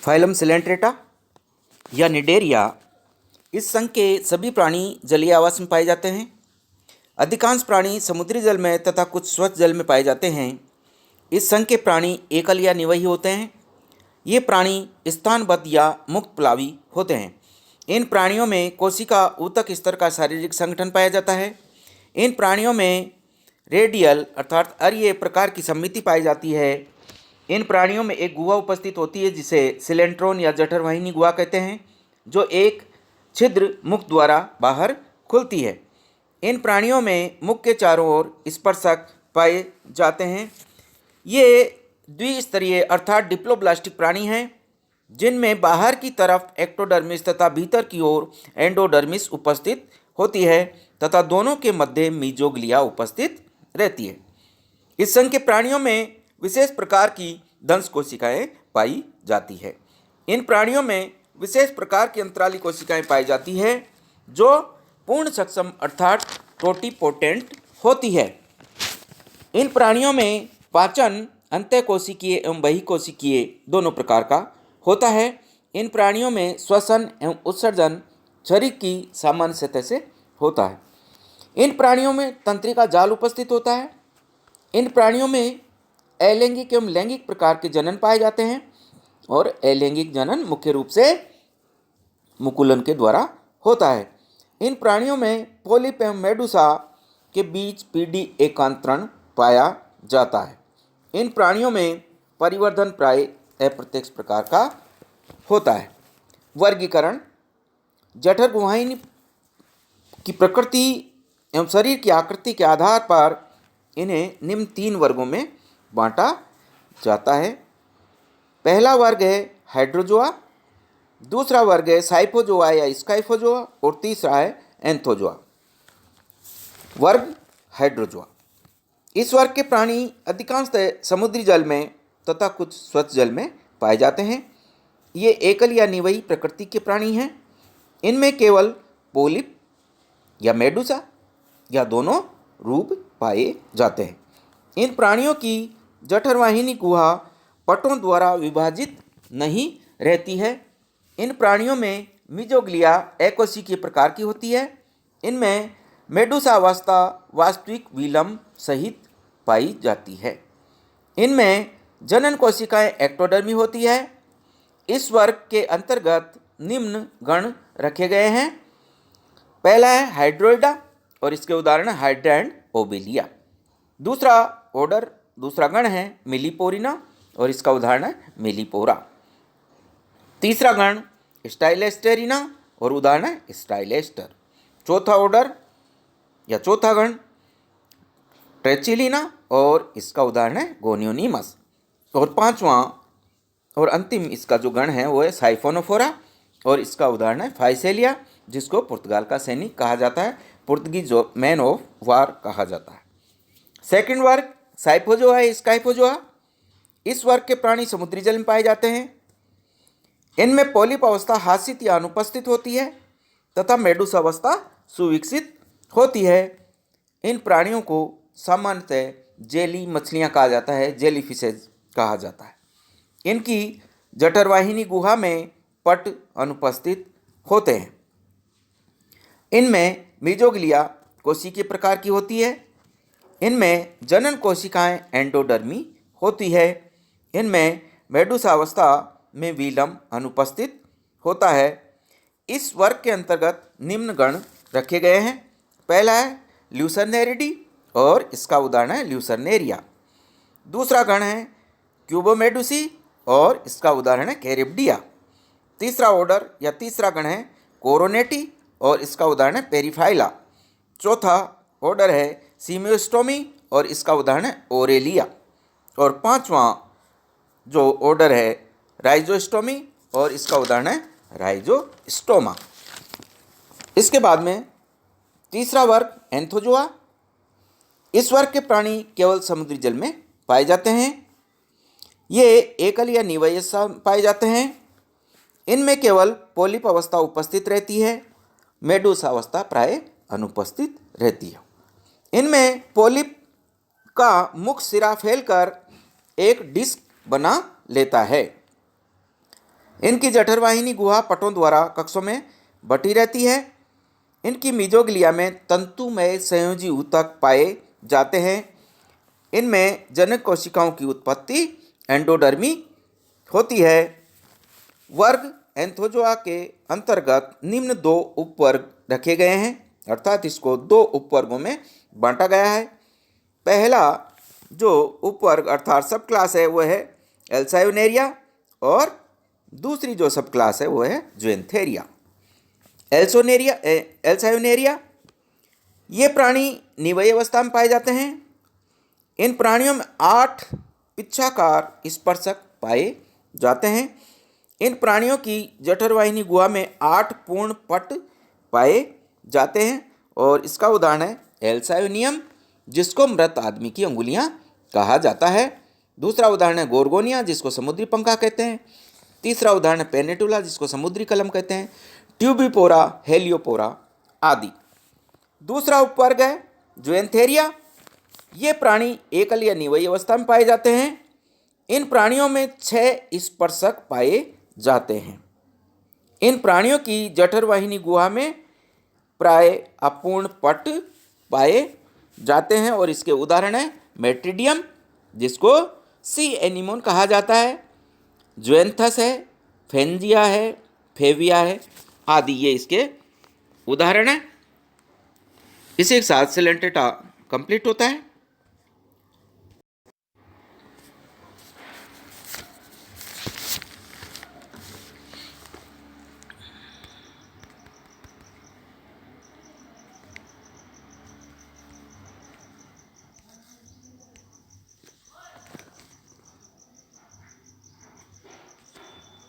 Phylum Coelenterata या Cnidaria. इस संघ के सभी प्राणी जलीय आवास में पाए जाते हैं। अधिकांश प्राणी समुद्री जल में तथा कुछ स्वच्छ जल में पाए जाते हैं। इस संघ के प्राणी एकल या निवयी होते हैं। ये प्राणी स्थानबद्ध या मुक्त प्लावी होते हैं। इन प्राणियों में कोशिका ऊतक स्तर का शारीरिक संगठन पाया जाता है। इन प्राणियों में रेडियल अर्थात अरीय प्रकार की सममिति पाई जाती है। इन प्राणियों में एक गुहा उपस्थित होती है जिसे सिलेंट्रोन या जठरवाहिनी गुहा कहते हैं, जो एक छिद्र मुख द्वारा बाहर खुलती है। इन प्राणियों में मुख के चारों ओर स्पर्शक पाए जाते हैं। ये द्विस्तरीय अर्थात डिप्लोब्लास्टिक प्राणी हैं, जिनमें बाहर की तरफ एक्टोडर्मिस तथा भीतर की ओर एंडोडर्मिस उपस्थित होती है तथा दोनों के मध्य मीजोग्लिया उपस्थित रहती है। इस संघ के प्राणियों में विशेष प्रकार की दंश कोशिकाएं पाई जाती है। इन प्राणियों में विशेष प्रकार की अंतराली कोशिकाएं पाई जाती है जो पूर्ण सक्षम अर्थात टोटिपोटेंट होती है। इन प्राणियों में पाचन अंतःकोशिकीय एवं बहिकोशिकीय दोनों प्रकार का होता है। इन प्राणियों में श्वसन एवं उत्सर्जन शरीर की सामान्य सतह से होता है। इन प्राणियों में तंत्रिका जाल उपस्थित होता है। इन प्राणियों में अलैंगिक एवं लैंगिक प्रकार के जनन पाए जाते हैं और अलैंगिक जनन मुख्य रूप से मुकुलन के द्वारा होता है। इन प्राणियों में पोलिप एवं मेडुसा के बीच पीडी एकांतरण पाया जाता है। इन प्राणियों में परिवर्धन प्राय अप्रत्यक्ष प्रकार का होता है। वर्गीकरण। जठरगुहाइन की प्रकृति एवं शरीर की आकृति के आधार पर इन्हें निम्न 3 वर्गों में बांटा जाता है। पहला वर्ग है हाइड्रोजोआ, दूसरा वर्ग है साइफोजोआ या स्काइफोजोआ और तीसरा है एंथोजोआ। वर्ग हाइड्रोजोआ। इस वर्ग के प्राणी अधिकांशतः समुद्री जल में तथा कुछ स्वच्छ जल में पाए जाते हैं। ये एकल या निवयी प्रकृति के प्राणी हैं। इनमें केवल पोलिप या मेडुसा या दोनों रूप पाए जाते हैं। इन प्राणियों की जठरवाहिनी गुहा पटों द्वारा विभाजित नहीं रहती है। इन प्राणियों में मीजोग्लिया अकोशिकीय प्रकार की होती है। इनमें मेडुसा अवस्था वास्तविक विलंब सहित पाई जाती है। इनमें जनन कोशिकाएं एक्टोडर्मी होती है। इस वर्ग के अंतर्गत निम्न गण रखे गए हैं। पहला है हाइड्रोइडा और इसके उदाहरण हाइड्रा एंड ओबेलिया। दूसरा गण है मिलीपोरिना और इसका उदाहरण है मिलीपोरा। तीसरा गण स्टाइलेस्टेरिना और उदाहरण है स्टाइलेस्टर। चौथा गण ट्रेचिलिना और इसका उदाहरण है गोनियोनिमस। और पांचवां और अंतिम इसका जो गण है वो है साइफोनोफोरा और इसका उदाहरण है फाइसेलिया, जिसको पुर्तगाल का सैनिक कहा जाता है, पुर्तगीज मैन ऑफ वार कहा जाता है। सेकंड वर्ग साइफोजोआ है स्काइफोजोआ। इस वर्ग के प्राणी समुद्री जल में पाए जाते हैं। इनमें पोलिप अवस्था हासित या अनुपस्थित होती है तथा मेडुसा अवस्था सुविकसित होती है। इन प्राणियों को सामान्यतः जेली मछलियां कहा जाता है, जेली फिशेज कहा जाता है। इनकी जठरवाहिनी गुहा में पट अनुपस्थित होते हैं। इनमें मीजोग्लिया कोशिकीय प्रकार की होती है। इनमें जनन कोशिकाएं एंडोडर्मी होती है। इनमें मेडुसा अवस्था में विलंब अनुपस्थित होता है। इस वर्ग के अंतर्गत निम्न गण रखे गए हैं। पहला है ल्यूसर्नेरिडी और इसका उदाहरण है ल्यूसर्नेरिया। दूसरा गण है क्यूबोमेडुसी और इसका उदाहरण है कैरिब्डिया। तीसरा गण है कोरोनेटी और इसका उदाहरण है पेरिफाइला। चौथा ऑर्डर है सीमियोस्टोमी और इसका उदाहरण है ओरेलिया। और पांचवा जो ऑर्डर है राइजोस्टोमी और इसका उदाहरण है राइजोस्टोमा। इसके बाद में तीसरा वर्ग एंथोजोआ। इस वर्ग के प्राणी केवल समुद्री जल में पाए जाते हैं। ये एकल या निवयी पाए जाते हैं। इनमें केवल पोलिप अवस्था उपस्थित रहती है, मेडुसा अवस्था प्राय अनुपस्थित रहती है। इनमें पोलिप का मुख सिरा फैलकर एक डिस्क बना लेता है। इनकी जठरवाहिनी गुहा पटों द्वारा कक्षों में बटी रहती है। इनकी मीजोग्लिया में तंतुमय संयोजी ऊतक पाए जाते हैं। इनमें जनक कोशिकाओं की उत्पत्ति एंडोडर्मी होती है। वर्ग एंथोजोआ के अंतर्गत निम्न 2 उपवर्ग रखे गए हैं, अर्थात इसको 2 उपवर्गों में बांटा गया है। पहला जो उपवर्ग अर्थात सब क्लास है वो है एल्सायोनेरिया और दूसरी जो सब क्लास है वो है ज़ुएंथेरिया। एल्सायोनेरिया ये प्राणी निवयी अवस्था में पाए जाते हैं। इन प्राणियों में 8 पिच्छाकार स्पर्शक पाए जाते हैं। इन प्राणियों की जठरवाहिनी गुहा में 8 पूर्ण पट पाए जाते हैं और इसका उदाहरण है एल्सायोनियम, जिसको मृत आदमी की अंगुलियां कहा जाता है। दूसरा उदाहरण है गोर्गोनिया, जिसको समुद्री पंखा कहते हैं। तीसरा उदाहरण है पेनेटुला, जिसको समुद्री कलम कहते हैं। ट्यूबिपोरा, हेलियोपोरा आदि। दूसरा उपवर्ग है ज़ुएंथेरिया। ये प्राणी एकल या निवयी अवस्था में पाए जाते हैं। इन प्राणियों में 6 स्पर्शक पाए जाते हैं। इन प्राणियों की जठरवाहिनी गुहा में प्राय अपूर्ण पट पाए जाते हैं और इसके उदाहरण है मेट्रिडियम, जिसको सी एनीमोन कहा जाता है, ज़ुएंथस है, फेंजिया है, फेविया है आदि। ये इसके उदाहरण हैं। इसी के साथ सिलेंटेटा कंप्लीट होता है।